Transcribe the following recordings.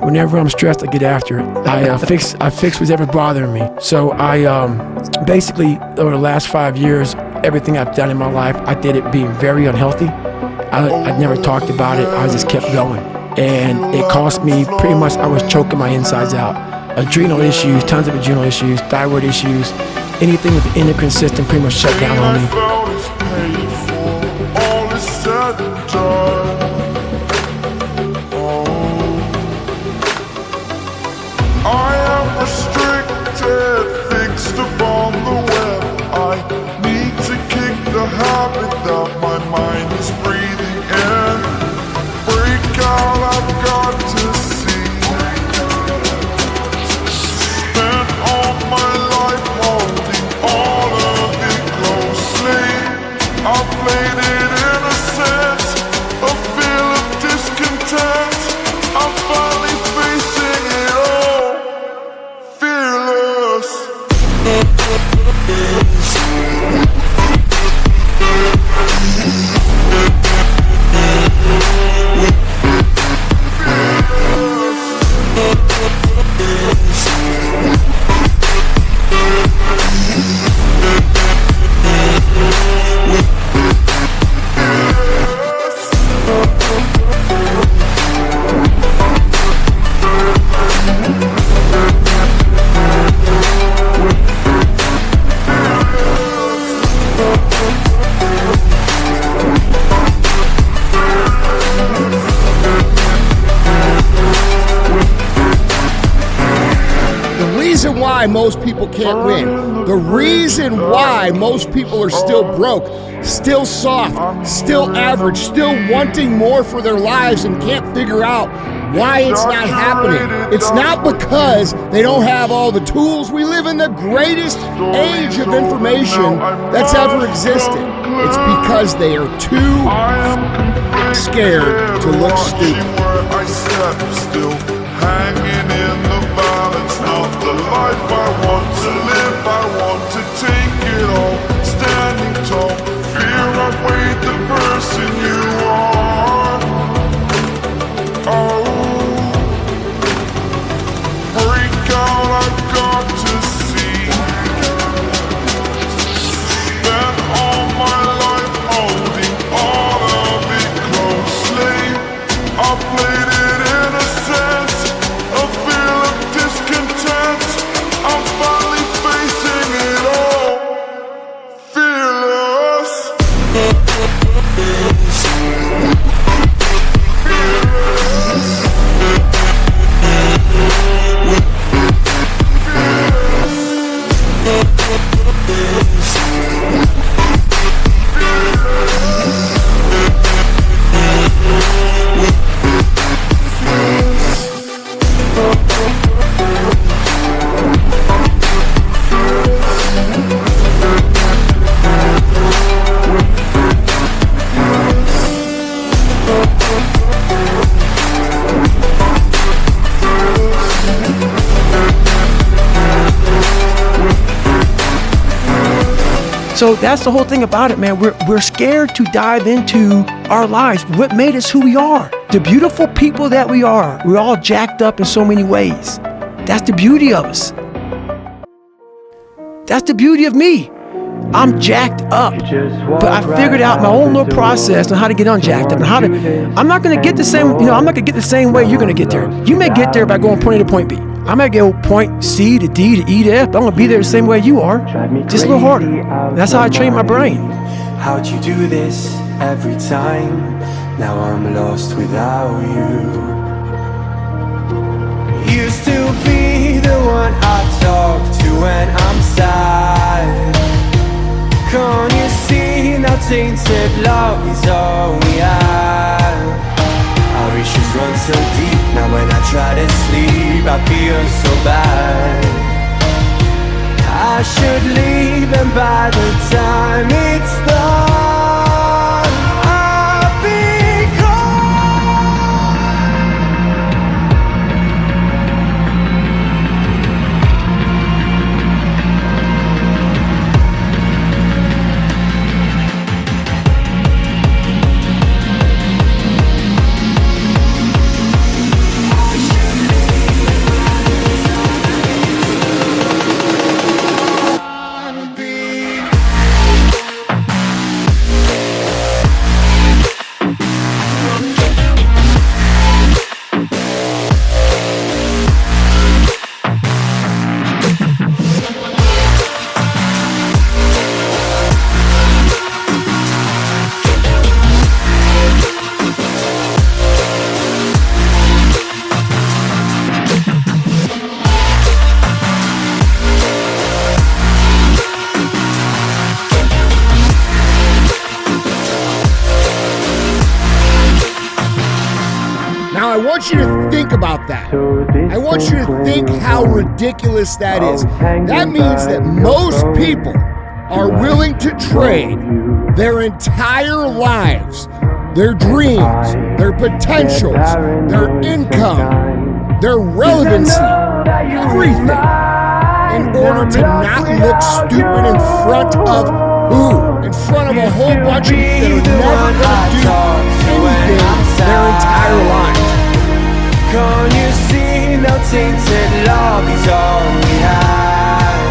Whenever I'm stressed, I get after it. I fix whatever's bothering me. So I basically, over the last 5 years, everything I've done in my life, I did it being very unhealthy. I never talked about it. I just kept going. And it cost me pretty much, I was choking my insides out. Adrenal issues, tons of adrenal issues, thyroid issues, anything with the endocrine system pretty much shut down on me. I am restricted, fixed upon the web. I need to kick the habit that my mind is breathing in. Break out, I've got to see. Spent all my life holding all of it closely. I played it innocent, a feel of discontent. I'm finally facing it all, fearless. Why most people can't win. The reason why most people are still broke, still soft, still average, still wanting more for their lives and can't figure out why it's not happening. It's not because they don't have all the tools. We live in the greatest age of information that's ever existed. It's because they are too scared to look stupid. Hanging in the balance, not the life I want to live. I want to take it all, standing tall. Fear outweighed the person you are. Oh, break out, I've got to see. Spent all my life holding all of it closely. I played it innocent. I'm finally facing it all, fearless. So that's the whole thing about it, man. We're scared to dive into our lives. What made us who we are? The beautiful people that we are. We're all jacked up in so many ways. That's the beauty of us. That's the beauty of me. I'm jacked up, but I figured out my own little process on how to get unjacked up and how to. I'm not gonna get the same. I'm not gonna get the same way you're gonna get there. You may get there by going point A to point B. I might go point C to D to E to F, but I'm gonna be there the same way you are, just a little harder. That's how I train my brain. How'd you do this every time? Now I'm lost without you. Used to be the one I talk to when I'm sad. Can't you see now tainted love is all we have? Our issues run so deep, now when I try to sleep I feel so bad. I should leave and by the time it's done I'll be want you to think about that. I want you to think how ridiculous that is. That means that most people are willing to trade their entire lives, their dreams, their potentials, their income, their relevancy, everything, in order to not look stupid in front of who? In front of a whole bunch of people that are never going to do anything their entire lives. Can't you see now tainted love is all we have?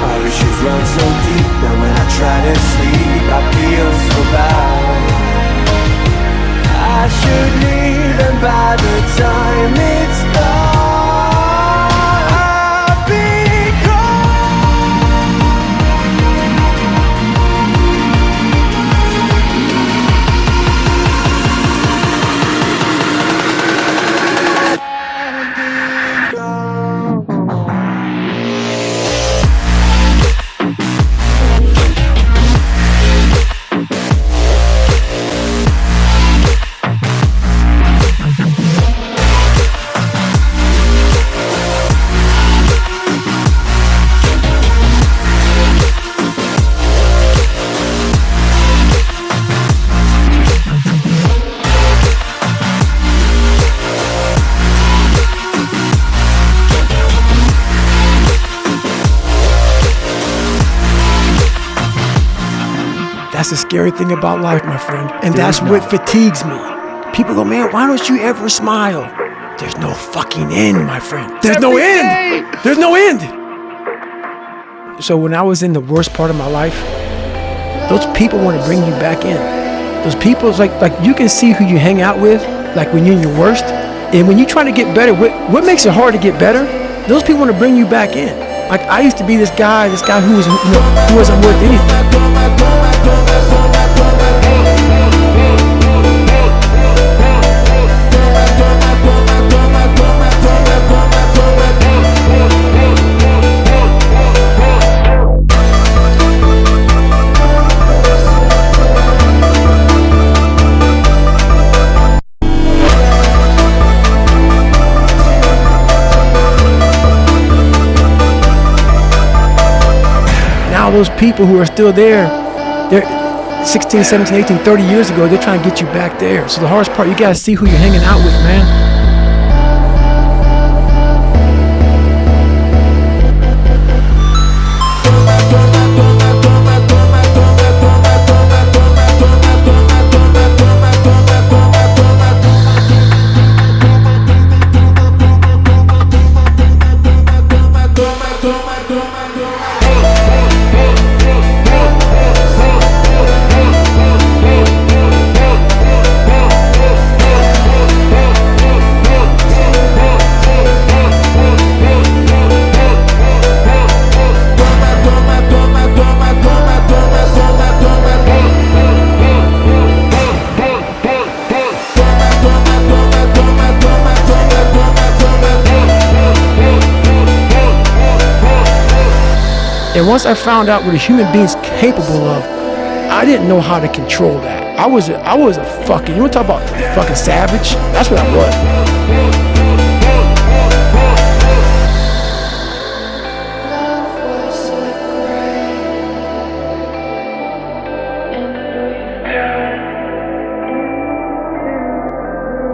Our issues run so deep, now when I try to sleep I feel so bad. I should leave, and by the time it's done I'll be gone. That's the scary thing about life, my friend. And that's what fatigues me. People go, man, why don't you ever smile? There's no fucking end, my friend. There's no end. There's no end. So when I was in the worst part of my life, those people want to bring you back in. Those people, like you can see who you hang out with, like when you're in your worst. And when you try to get better, what makes it hard to get better? Those people want to bring you back in. Like I used to be this guy who wasn't worth anything. Now those people who are still there, they're 16, 17, 18, 30 years ago, they're trying to get you back there. So the hardest part, you gotta see who you're hanging out with, man. And once I found out what a human being's capable of, I didn't know how to control that. I was a fucking, you want to talk about fucking savage? That's what I was.